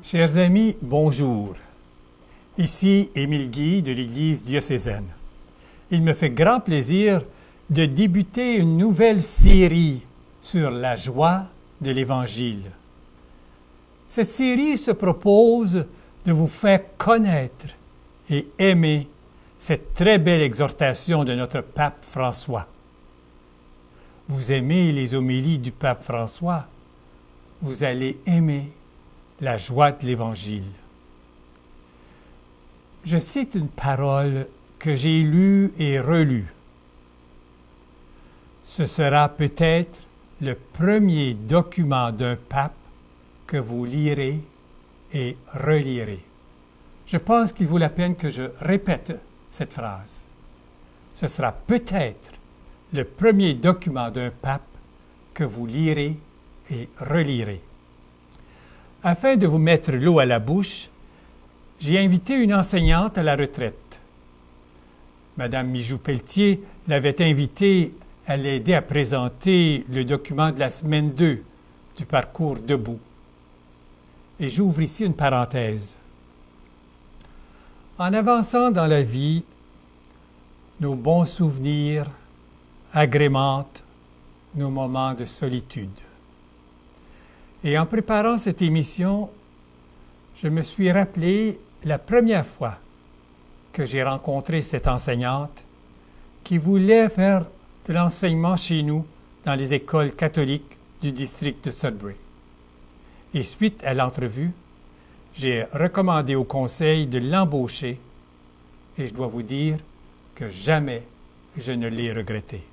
Chers amis, bonjour. Ici Émile Guy de l'Église diocésaine. Il me fait grand plaisir de débuter une nouvelle série sur la joie de l'Évangile. Cette série se propose de vous faire connaître et aimer cette très belle exhortation de notre pape François. Vous aimez les homélies du pape François, vous allez aimer la joie de l'Évangile. Je cite une parole que j'ai lue et relue. Ce sera peut-être le premier document d'un pape que vous lirez et relirez. Je pense qu'il vaut la peine que je répète cette phrase. Ce sera peut-être le premier document d'un pape que vous lirez et relirez. Afin de vous mettre l'eau à la bouche, j'ai invité une enseignante à la retraite. Madame Mijoux-Pelletier l'avait invitée à l'aider à présenter le document de la semaine 2 du parcours debout. Et j'ouvre ici une parenthèse. En avançant dans la vie, nos bons souvenirs agrémentent nos moments de solitude. Et en préparant cette émission, je me suis rappelé la première fois que j'ai rencontré cette enseignante qui voulait faire de l'enseignement chez nous dans les écoles catholiques du district de Sudbury. Et suite à l'entrevue, j'ai recommandé au conseil de l'embaucher et je dois vous dire que jamais je ne l'ai regretté.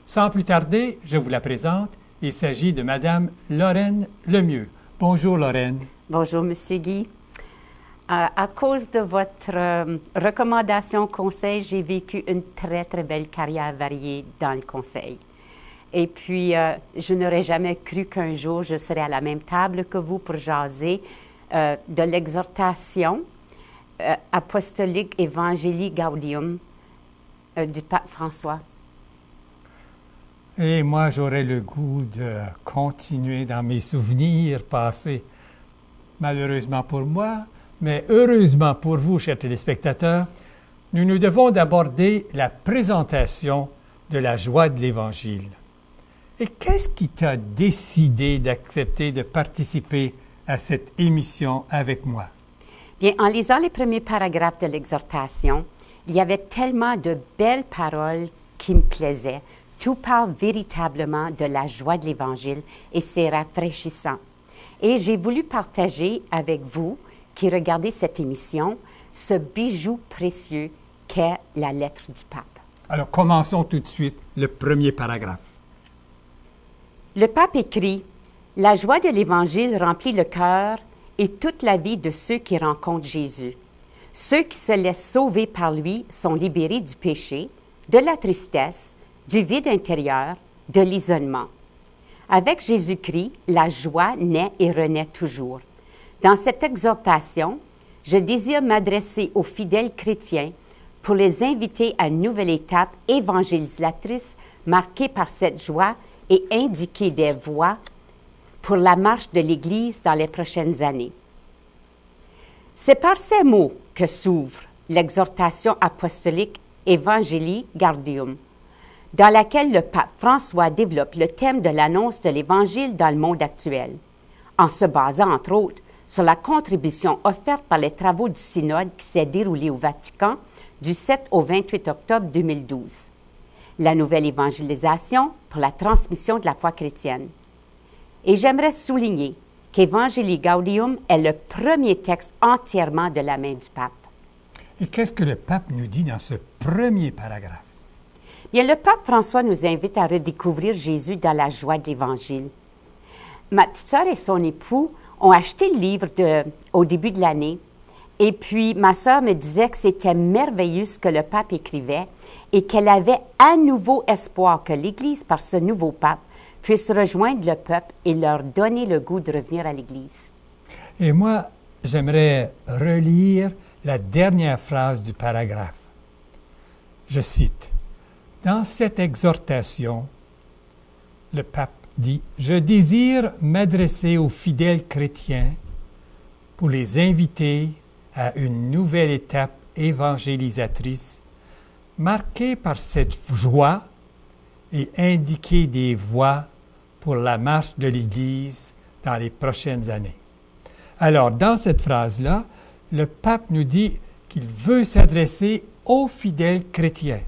Sans plus tarder, je vous la présente. Il s'agit de Madame Lorraine Lemieux. Bonjour Lorraine. Bonjour Monsieur Guy. À cause de votre recommandation au conseil, j'ai vécu une très très belle carrière variée dans le conseil. Et puis, je n'aurais jamais cru qu'un jour je serais à la même table que vous pour jaser de l'exhortation apostolique Evangelii Gaudium du pape François. Et moi, j'aurais le goût de continuer dans mes souvenirs passés. Malheureusement pour moi, mais heureusement pour vous, chers téléspectateurs, nous devons d'aborder la présentation de la joie de l'Évangile. Et qu'est-ce qui t'a décidé d'accepter de participer à cette émission avec moi? Bien, en lisant les premiers paragraphes de l'exhortation, il y avait tellement de belles paroles qui me plaisaient. Tout parle véritablement de la joie de l'Évangile et c'est rafraîchissant. Et j'ai voulu partager avec vous, qui regardez cette émission, ce bijou précieux qu'est la lettre du pape. Alors, commençons tout de suite le premier paragraphe. Le pape écrit « La joie de l'Évangile remplit le cœur et toute la vie de ceux qui rencontrent Jésus. Ceux qui se laissent sauver par lui sont libérés du péché, de la tristesse, du vide intérieur, de l'isolement. Avec Jésus-Christ, la joie naît et renaît toujours. Dans cette exhortation, je désire m'adresser aux fidèles chrétiens pour les inviter à une nouvelle étape évangélisatrice marquée par cette joie et indiquer des voies pour la marche de l'Église dans les prochaines années. C'est par ces mots que s'ouvre l'exhortation apostolique Evangelii Gaudium, dans laquelle le pape François développe le thème de l'annonce de l'Évangile dans le monde actuel, en se basant, entre autres, sur la contribution offerte par les travaux du synode qui s'est déroulé au Vatican du 7 au 28 octobre 2012. La nouvelle évangélisation pour la transmission de la foi chrétienne. Et j'aimerais souligner qu'Evangelii Gaudium est le premier texte entièrement de la main du pape. Et qu'est-ce que le pape nous dit dans ce premier paragraphe? Bien, le pape François nous invite à redécouvrir Jésus dans la joie de l'Évangile. Ma petite sœur et son époux ont acheté le livre au début de l'année et puis ma sœur me disait que c'était merveilleux ce que le pape écrivait et qu'elle avait à nouveau espoir que l'Église, par ce nouveau pape, puisse rejoindre le peuple et leur donner le goût de revenir à l'Église. Et moi, j'aimerais relire la dernière phrase du paragraphe. Je cite. Dans cette exhortation, le pape dit « Je désire m'adresser aux fidèles chrétiens pour les inviter à une nouvelle étape évangélisatrice marquée par cette joie et indiquer des voies pour la marche de l'Église dans les prochaines années. Alors, dans cette phrase-là, le pape nous dit qu'il veut s'adresser aux fidèles chrétiens.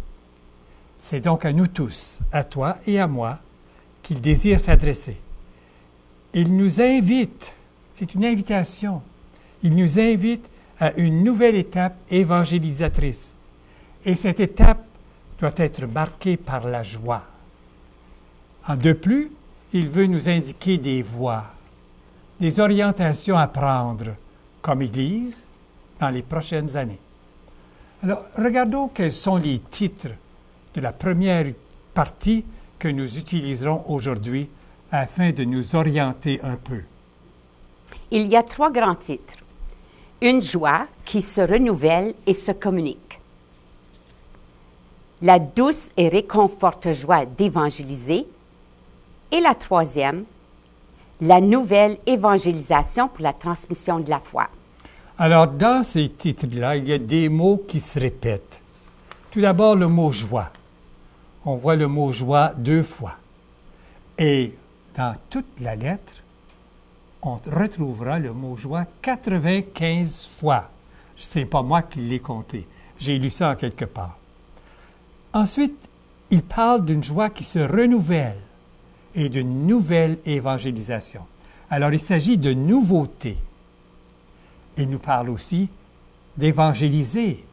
C'est donc à nous tous, à toi et à moi, qu'il désire s'adresser. Il nous invite, c'est une invitation, il nous invite à une nouvelle étape évangélisatrice. Et cette étape doit être marquée par la joie. De plus, il veut nous indiquer des voies, des orientations à prendre comme Église dans les prochaines années. Alors, regardons quels sont les titres de la première partie que nous utiliserons aujourd'hui afin de nous orienter un peu. Il y a 3 grands titres. Une joie qui se renouvelle et se communique. La douce et réconfortante joie d'évangéliser. Et la 3e, la nouvelle évangélisation pour la transmission de la foi. Alors, dans ces titres-là, il y a des mots qui se répètent. Tout d'abord, le mot « joie ». On voit le mot « joie » 2 fois. Et dans toute la lettre, on retrouvera le mot « joie » 95 fois. Ce n'est pas moi qui l'ai compté. J'ai lu ça en quelque part. Ensuite, il parle d'une joie qui se renouvelle et d'une nouvelle évangélisation. Alors, il s'agit de nouveautés. Il nous parle aussi d'évangéliser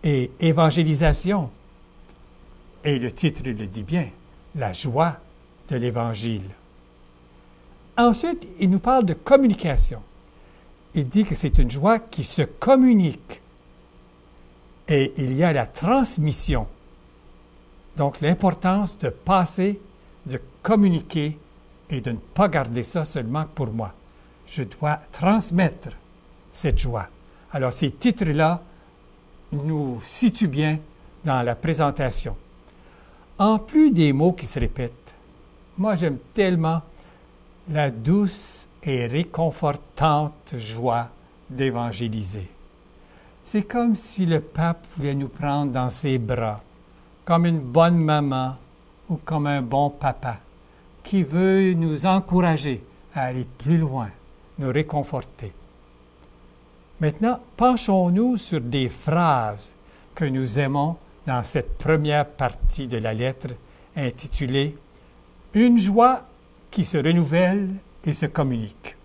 et évangélisation. Et le titre le dit bien, la joie de l'Évangile. Ensuite, il nous parle de communication. Il dit que c'est une joie qui se communique. Et il y a la transmission. Donc, l'importance de passer, de communiquer et de ne pas garder ça seulement pour moi. Je dois transmettre cette joie. Alors, ces titres-là nous situent bien dans la présentation. En plus des mots qui se répètent, moi, j'aime tellement la douce et réconfortante joie d'évangéliser. C'est comme si le pape voulait nous prendre dans ses bras, comme une bonne maman ou comme un bon papa qui veut nous encourager à aller plus loin, nous réconforter. Maintenant, penchons-nous sur des phrases que nous aimons dans cette première partie de la lettre intitulée « Une joie qui se renouvelle et se communique ».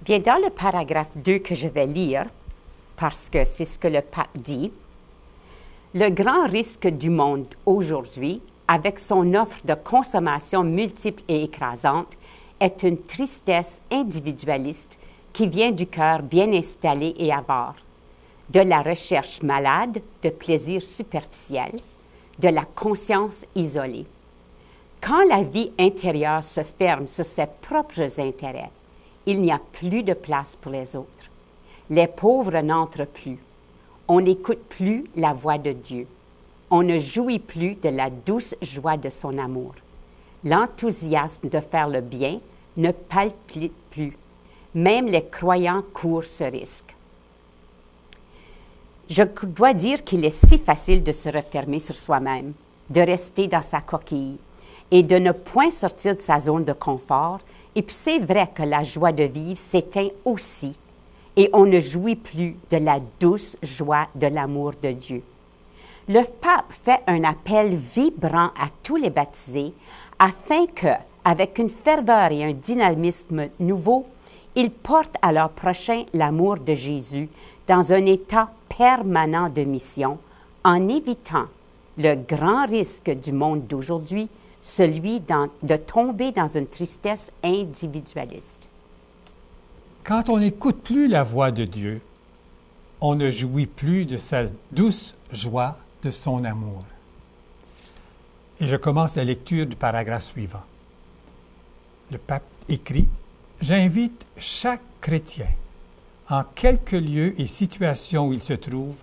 Bien, dans le paragraphe 2 que je vais lire, parce que c'est ce que le pape dit, le grand risque du monde aujourd'hui, avec son offre de consommation multiple et écrasante, est une tristesse individualiste qui vient du cœur bien installé et avare, de la recherche malade de plaisirs superficiels, de la conscience isolée. Quand la vie intérieure se ferme sur ses propres intérêts, il n'y a plus de place pour les autres. Les pauvres n'entrent plus. On n'écoute plus la voix de Dieu. On ne jouit plus de la douce joie de son amour. L'enthousiasme de faire le bien ne palpite plus. Même les croyants courent ce risque. Je dois dire qu'il est si facile de se refermer sur soi-même, de rester dans sa coquille et de ne point sortir de sa zone de confort. Et puis c'est vrai que la joie de vivre s'éteint aussi et on ne jouit plus de la douce joie de l'amour de Dieu. Le pape fait un appel vibrant à tous les baptisés afin que, avec une ferveur et un dynamisme nouveau, ils portent à leur prochain l'amour de Jésus dans un état permanent de mission en évitant le grand risque du monde d'aujourd'hui, celui de tomber dans une tristesse individualiste. Quand on n'écoute plus la voix de Dieu, on ne jouit plus de sa douce joie, de son amour. Et je commence la lecture du paragraphe suivant. Le pape écrit « J'invite chaque chrétien, en quelque lieu et situation où il se trouve,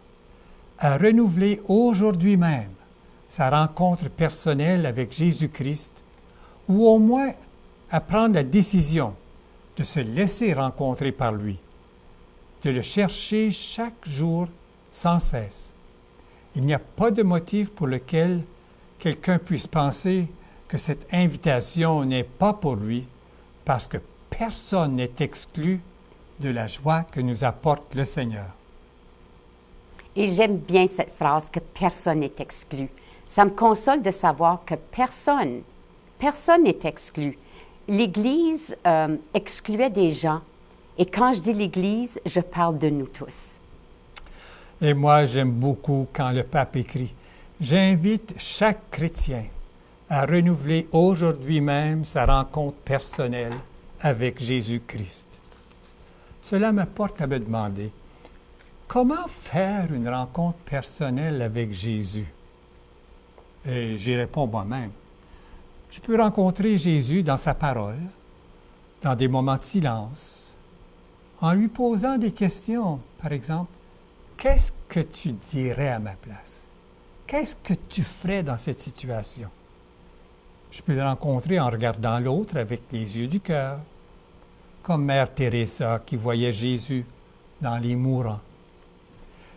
à renouveler aujourd'hui même sa rencontre personnelle avec Jésus-Christ ou au moins à prendre la décision de se laisser rencontrer par lui, de le chercher chaque jour sans cesse. Il n'y a pas de motif pour lequel quelqu'un puisse penser que cette invitation n'est pas pour lui, parce que personne n'est exclu de la joie que nous apporte le Seigneur. Et j'aime bien cette phrase que personne n'est exclu. Ça me console de savoir que personne n'est exclu. L'Église excluait des gens. Et quand je dis l'Église, je parle de nous tous. Et moi, j'aime beaucoup quand le pape écrit « J'invite chaque chrétien à renouveler aujourd'hui même sa rencontre personnelle avec Jésus-Christ. » Cela me porte à me demander, comment faire une rencontre personnelle avec Jésus? Et j'y réponds moi-même. Je peux rencontrer Jésus dans sa parole, dans des moments de silence, en lui posant des questions. Par exemple, qu'est-ce que tu dirais à ma place? Qu'est-ce que tu ferais dans cette situation? Je peux le rencontrer en regardant l'autre avec les yeux du cœur, comme Mère Teresa qui voyait Jésus dans les mourants.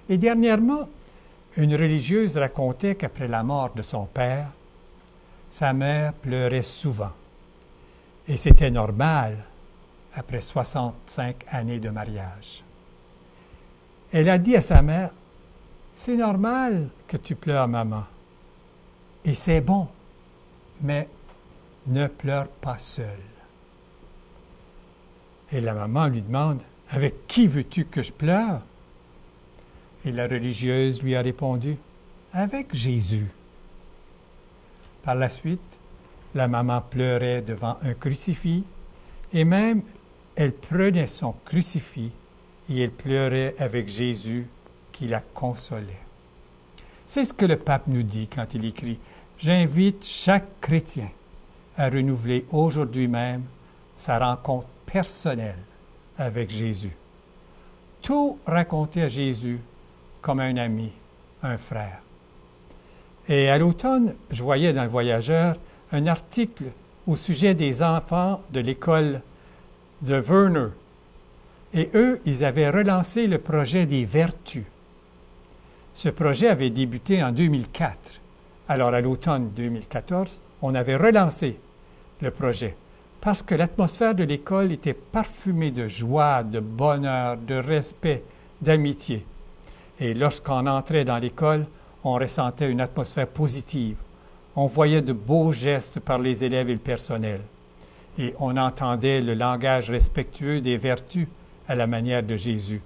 Et dernièrement, une religieuse racontait qu'après la mort de son père, sa mère pleurait souvent. Et c'était normal après 65 années de mariage. Elle a dit à sa mère, « C'est normal que tu pleures, maman. Et c'est bon, mais ne pleure pas seule. » Et la maman lui demande, « Avec qui veux-tu que je pleure? » Et la religieuse lui a répondu, « Avec Jésus. » Par la suite, la maman pleurait devant un crucifix et même elle prenait son crucifix et elle pleurait avec Jésus qui la consolait. C'est ce que le pape nous dit quand il écrit « J'invite chaque chrétien à renouveler aujourd'hui même sa rencontre personnelle avec Jésus. » Tout raconter à Jésus comme un ami, un frère. Et à l'automne, je voyais dans le Voyageur un article au sujet des enfants de l'école de Werner. Et eux, ils avaient relancé le projet des vertus. Ce projet avait débuté en 2004. Alors, à l'automne 2014, on avait relancé le projet parce que l'atmosphère de l'école était parfumée de joie, de bonheur, de respect, d'amitié. Et lorsqu'on entrait dans l'école, on ressentait une atmosphère positive. On voyait de beaux gestes par les élèves et le personnel. Et on entendait le langage respectueux des vertus à la manière de Jésus.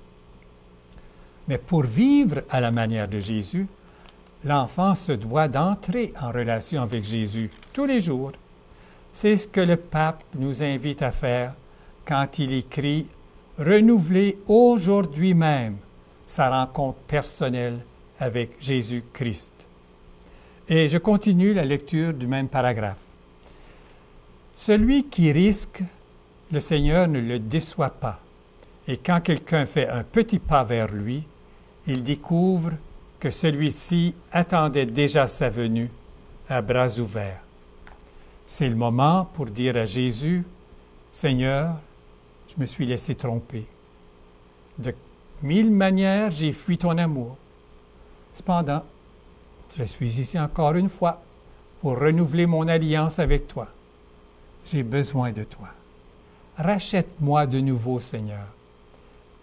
Mais pour vivre à la manière de Jésus, l'enfant se doit d'entrer en relation avec Jésus tous les jours. C'est ce que le pape nous invite à faire quand il écrit « Renouveler aujourd'hui même sa rencontre personnelle avec Jésus-Christ. » Et je continue la lecture du même paragraphe. Celui qui risque, le Seigneur ne le déçoit pas. Et quand quelqu'un fait un petit pas vers lui, il découvre que celui-ci attendait déjà sa venue à bras ouverts. C'est le moment pour dire à Jésus, « Seigneur, je me suis laissé tromper. De 1000 manières, j'ai fui ton amour. Cependant, je suis ici encore une fois pour renouveler mon alliance avec toi. J'ai besoin de toi. Rachète-moi de nouveau, Seigneur.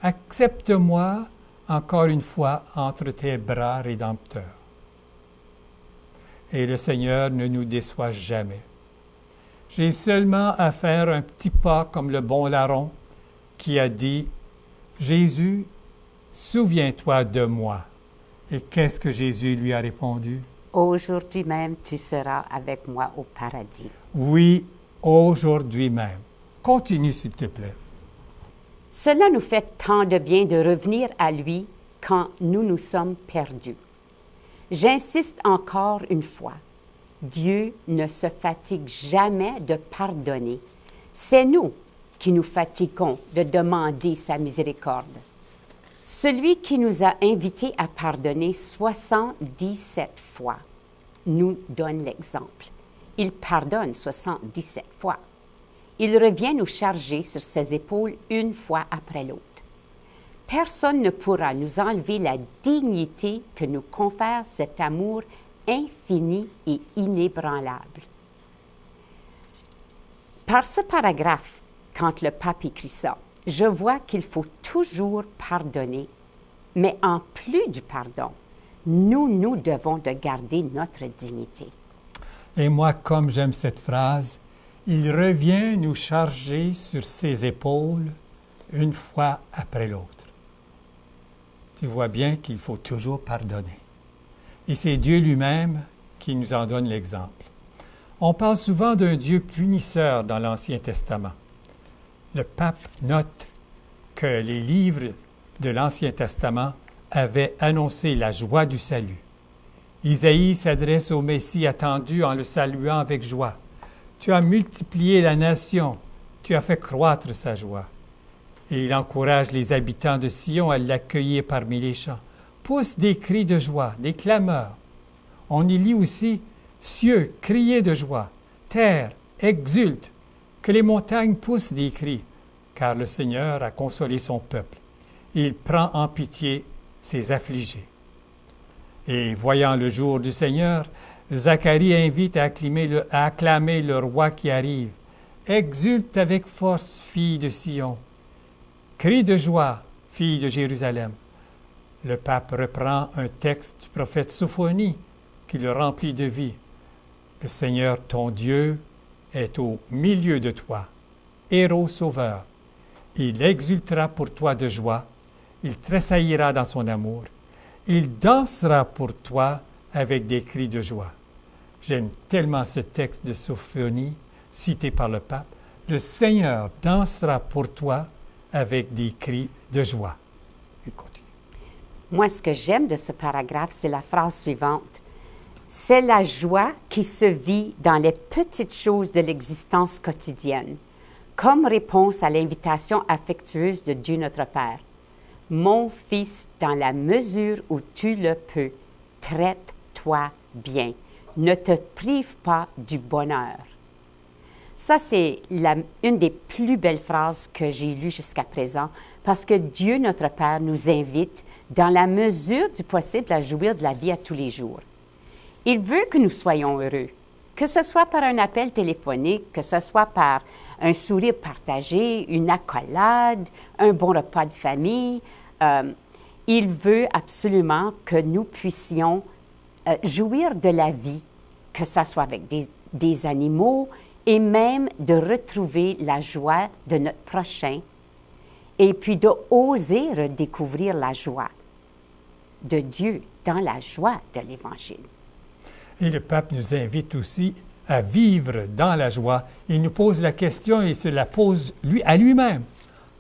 Accepte-moi encore une fois entre tes bras rédempteurs. » Et le Seigneur ne nous déçoit jamais. J'ai seulement à faire un petit pas comme le bon larron qui a dit « Jésus, souviens-toi de moi. » Et qu'est-ce que Jésus lui a répondu? « Aujourd'hui même, tu seras avec moi au paradis. » Oui, aujourd'hui même. Continue, s'il te plaît. Cela nous fait tant de bien de revenir à lui quand nous nous sommes perdus. J'insiste encore une fois, Dieu ne se fatigue jamais de pardonner. C'est nous qui nous fatiguons de demander sa miséricorde. Celui qui nous a invités à pardonner 77 fois nous donne l'exemple. Il pardonne 77 fois. il revient nous charger sur ses épaules une fois après l'autre. Personne ne pourra nous enlever la dignité que nous confère cet amour infini et inébranlable. Par ce paragraphe, quand le pape écrit ça, je vois qu'il faut toujours pardonner, mais en plus du pardon, nous devons de garder notre dignité. Et moi, comme j'aime cette phrase, il revient nous charger sur ses épaules une fois après l'autre. Tu vois bien qu'il faut toujours pardonner. Et c'est Dieu lui-même qui nous en donne l'exemple. On parle souvent d'un Dieu punisseur dans l'Ancien Testament. Le pape note que les livres de l'Ancien Testament avaient annoncé la joie du salut. Isaïe s'adresse au Messie attendu en le saluant avec joie. Tu as multiplié la nation, tu as fait croître sa joie. Et il encourage les habitants de Sion à l'accueillir parmi les champs. Pousse des cris de joie, des clameurs. On y lit aussi « Cieux, criez de joie, terre, exulte, que les montagnes poussent des cris, car le Seigneur a consolé son peuple. Il prend en pitié ses affligés. » Et voyant le jour du Seigneur, Zacharie invite à acclamer le roi qui arrive. « Exulte avec force, fille de Sion. Crie de joie, fille de Jérusalem. » Le pape reprend un texte du prophète Sophonie qui le remplit de vie. Le Seigneur, ton Dieu, est au milieu de toi, héros sauveur. Il exultera pour toi de joie, il tressaillira dans son amour, il dansera pour toi avec des cris de joie. J'aime tellement ce texte de Sophonie, cité par le pape. Le Seigneur dansera pour toi avec des cris de joie. Il continue. Moi, ce que j'aime de ce paragraphe, c'est la phrase suivante. C'est la joie qui se vit dans les petites choses de l'existence quotidienne, comme réponse à l'invitation affectueuse de Dieu notre Père. Mon fils, dans la mesure où tu le peux, traite-toi bien. Ne te prive pas du bonheur. Ça, c'est une des plus belles phrases que j'ai lues jusqu'à présent, parce que Dieu notre Père nous invite, dans la mesure du possible, à jouir de la vie à tous les jours. Il veut que nous soyons heureux, que ce soit par un appel téléphonique, que ce soit par un sourire partagé, une accolade, un bon repas de famille. Il veut absolument que nous puissions jouir de la vie, que ce soit avec des animaux, et même de retrouver la joie de notre prochain, et puis d'oser redécouvrir la joie de Dieu dans la joie de l'Évangile. Et le pape nous invite aussi à vivre dans la joie. Il nous pose la question et se la pose à lui-même.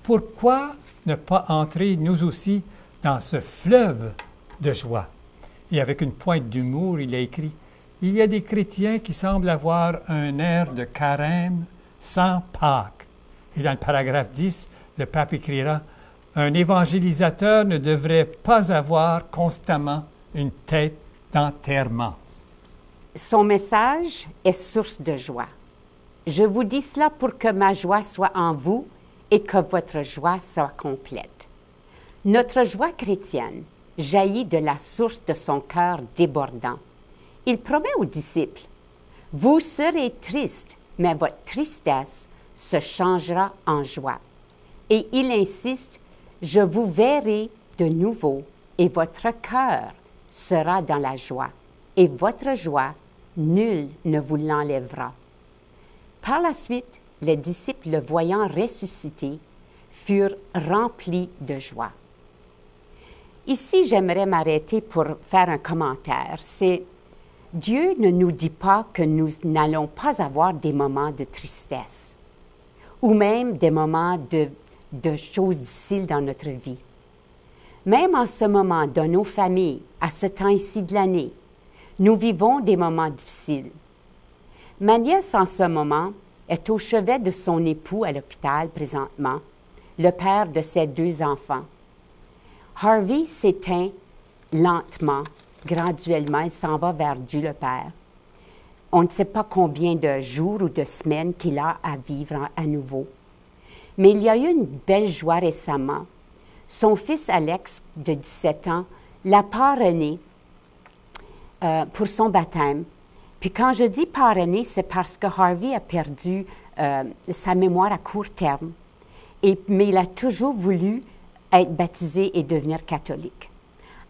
Pourquoi ne pas entrer, nous aussi, dans ce fleuve de joie? Et avec une pointe d'humour, il a écrit « Il y a des chrétiens qui semblent avoir un air de carême sans Pâques. » Et dans le paragraphe 10, le pape écrira « Un évangélisateur ne devrait pas avoir constamment une tête d'enterrement. » Son message est source de joie. Je vous dis cela pour que ma joie soit en vous et que votre joie soit complète. Notre joie chrétienne jaillit de la source de son cœur débordant. Il promet aux disciples, « Vous serez tristes, mais votre tristesse se changera en joie. » Et il insiste, « Je vous verrai de nouveau et votre cœur sera dans la joie. Et votre joie, nul ne vous l'enlèvera. » Par la suite, les disciples, le voyant ressuscité, furent remplis de joie. Ici, j'aimerais m'arrêter pour faire un commentaire. C'est Dieu ne nous dit pas que nous n'allons pas avoir des moments de tristesse ou même des moments de choses difficiles dans notre vie. Même en ce moment, dans nos familles, à ce temps-ci de l'année, nous vivons des moments difficiles. Ma nièce, en ce moment, est au chevet de son époux à l'hôpital présentement, le père de ses 2 enfants. Harvey s'éteint lentement, graduellement, il s'en va vers Dieu le Père. On ne sait pas combien de jours ou de semaines qu'il a à vivre à nouveau. Mais il y a eu une belle joie récemment. Son fils Alex, de 17 ans, l'a parrainé pour son baptême. Puis quand je dis parrainé, c'est parce que Harvey a perdu sa mémoire à court terme. Mais il a toujours voulu être baptisé et devenir catholique.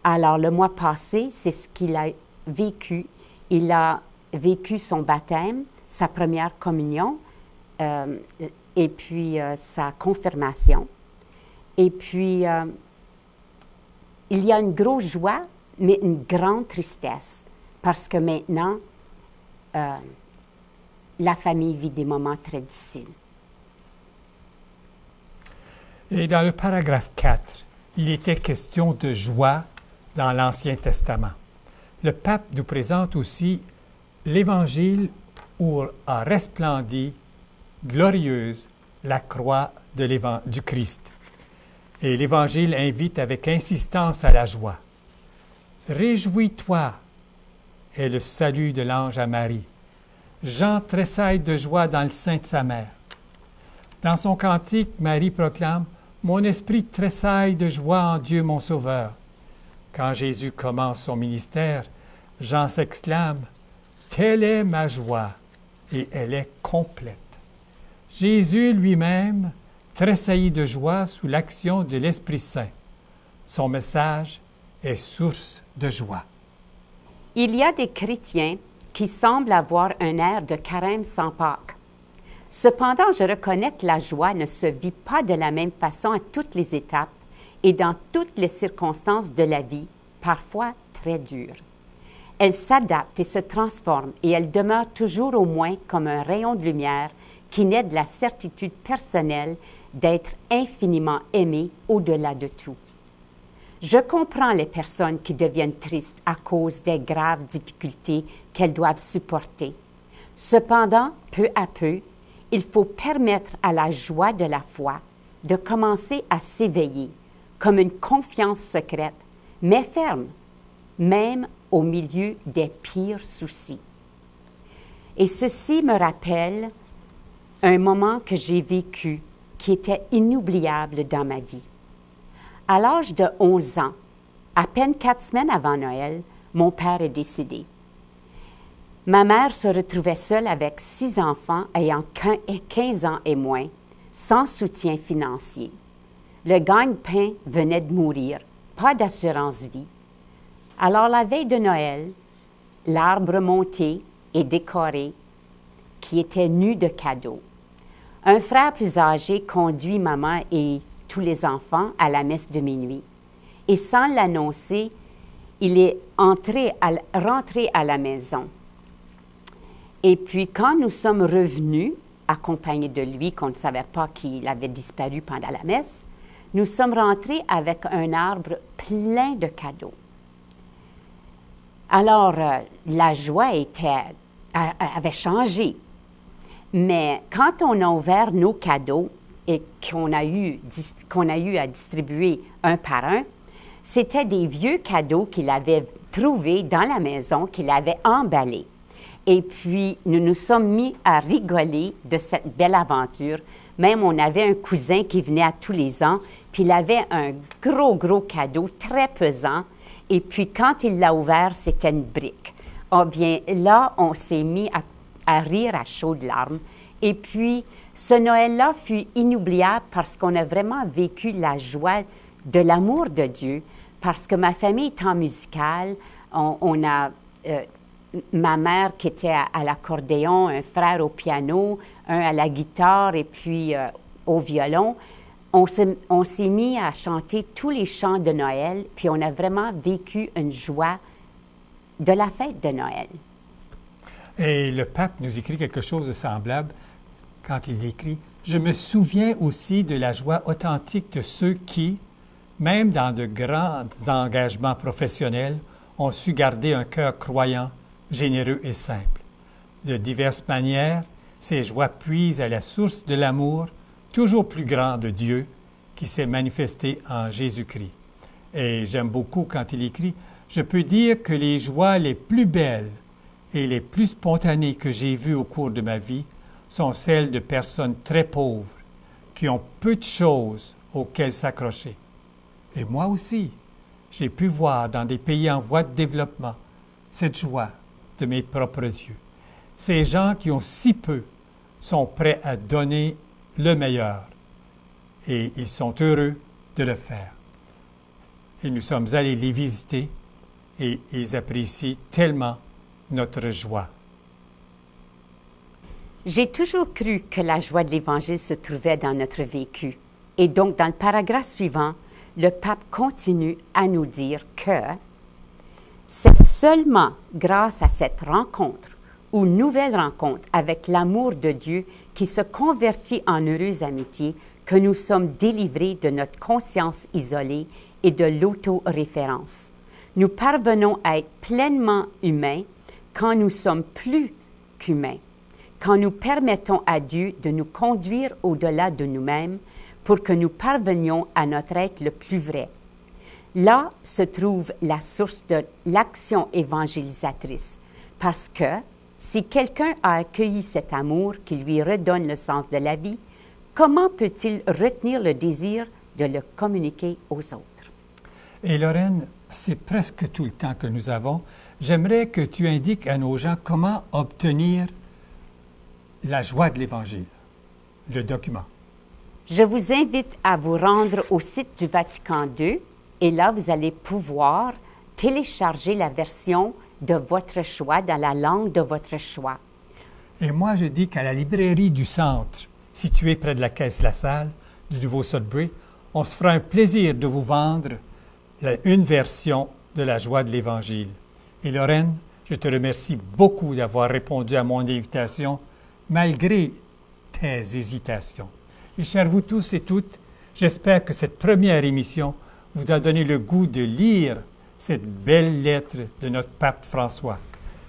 Alors, le mois passé, c'est ce qu'il a vécu. Il a vécu son baptême, sa première communion, et puis sa confirmation. Et puis, il y a une grosse joie, mais une grande tristesse, parce que maintenant, la famille vit des moments très difficiles. Et dans le paragraphe 4, il était question de joie dans l'Ancien Testament. Le pape nous présente aussi l'Évangile où a resplendi glorieuse la croix du Christ. Et l'Évangile invite avec insistance à la joie. Réjouis-toi est le salut de l'ange à Marie. Jean tressaille de joie dans le sein de sa mère. Dans son cantique, Marie proclame « Mon esprit tressaille de joie en Dieu mon Sauveur ». Quand Jésus commence son ministère, Jean s'exclame « Telle est ma joie » et elle est complète. Jésus lui-même tressaillit de joie sous l'action de l'Esprit Saint. Son message est source de joie. Il y a des chrétiens qui semblent avoir un air de carême sans Pâques. Cependant, je reconnais que la joie ne se vit pas de la même façon à toutes les étapes et dans toutes les circonstances de la vie, parfois très dures. Elle s'adapte et se transforme et elle demeure toujours au moins comme un rayon de lumière qui naît de la certitude personnelle d'être infiniment aimé au-delà de tout. Je comprends les personnes qui deviennent tristes à cause des graves difficultés qu'elles doivent supporter. Cependant, peu à peu, il faut permettre à la joie de la foi de commencer à s'éveiller comme une confiance secrète, mais ferme, même au milieu des pires soucis. Et ceci me rappelle un moment que j'ai vécu qui était inoubliable dans ma vie. À l'âge de 11 ans, à peine 4 semaines avant Noël, mon père est décédé. Ma mère se retrouvait seule avec 6 enfants ayant 15 ans et moins, sans soutien financier. Le gagne-pain venait de mourir, pas d'assurance vie. Alors la veille de Noël, l'arbre monté et décoré, qui était nu de cadeaux. Un frère plus âgé conduit maman et tous les enfants à la messe de minuit. Et sans l'annoncer, il est rentré à la maison. Et puis, quand nous sommes revenus, accompagnés de lui, qu'on ne savait pas qu'il avait disparu pendant la messe, nous sommes rentrés avec un arbre plein de cadeaux. Alors, la joie avait changé. Mais quand on a ouvert nos cadeaux et qu'on a eu à distribuer un par un, c'était des vieux cadeaux qu'il avait trouvés dans la maison, qu'il avait emballés. Et puis, nous nous sommes mis à rigoler de cette belle aventure. Même, on avait un cousin qui venait à tous les ans, puis il avait un gros cadeau très pesant. Et puis, quand il l'a ouvert, c'était une brique. Oh bien, là, on s'est mis à rire à chaudes larmes. Et puis, ce Noël-là fut inoubliable parce qu'on a vraiment vécu la joie de l'amour de Dieu. Parce que ma famille étant musicale, on a ma mère qui était à l'accordéon, un frère au piano, un à la guitare et puis au violon. On s'est mis à chanter tous les chants de Noël, puis on a vraiment vécu une joie de la fête de Noël. Et le pape nous écrit quelque chose de semblable quand il écrit « Je me souviens aussi de la joie authentique de ceux qui, même dans de grands engagements professionnels, ont su garder un cœur croyant, généreux et simple. De diverses manières, ces joies puisent à la source de l'amour toujours plus grand de Dieu qui s'est manifesté en Jésus-Christ. » Et j'aime beaucoup quand il écrit « Je peux dire que les joies les plus belles et les plus spontanées que j'ai vues au cours de ma vie sont celles de personnes très pauvres, qui ont peu de choses auxquelles s'accrocher. Et moi aussi, j'ai pu voir dans des pays en voie de développement cette joie de mes propres yeux. Ces gens qui ont si peu sont prêts à donner le meilleur et ils sont heureux de le faire. Et nous sommes allés les visiter et ils apprécient tellement notre joie. J'ai toujours cru que la joie de l'Évangile se trouvait dans notre vécu. Et donc, dans le paragraphe suivant, le pape continue à nous dire que c'est seulement grâce à cette rencontre ou nouvelle rencontre avec l'amour de Dieu qui se convertit en heureuse amitié que nous sommes délivrés de notre conscience isolée et de l'autoréférence. Nous parvenons à être pleinement humains quand nous sommes plus qu'humains, quand nous permettons à Dieu de nous conduire au-delà de nous-mêmes pour que nous parvenions à notre être le plus vrai. Là se trouve la source de l'action évangélisatrice, parce que si quelqu'un a accueilli cet amour qui lui redonne le sens de la vie, comment peut-il retenir le désir de le communiquer aux autres? Et Lorraine, c'est presque tout le temps que nous avons. J'aimerais que tu indiques à nos gens comment obtenir la joie de l'Évangile, le document. Je vous invite à vous rendre au site du Vatican II et là, vous allez pouvoir télécharger la version de votre choix dans la langue de votre choix. Et moi, je dis qu'à la librairie du centre, située près de la caisse La Salle du Nouveau Sudbury, on se fera un plaisir de vous vendre une version de la joie de l'Évangile. Et Lorraine, je te remercie beaucoup d'avoir répondu à mon invitation, malgré tes hésitations. Et chers vous tous et toutes, j'espère que cette première émission vous a donné le goût de lire cette belle lettre de notre pape François.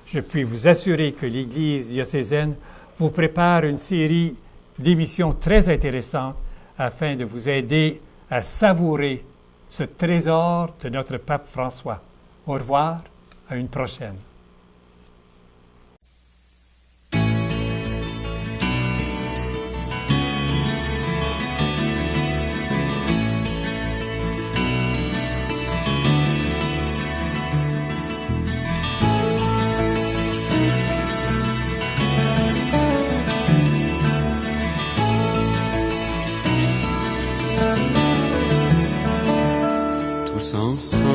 Je puis vous assurer que l'Église diocésaine vous prépare une série d'émissions très intéressantes afin de vous aider à savourer ce trésor de notre pape François. Au revoir, à une prochaine. Tous ensemble.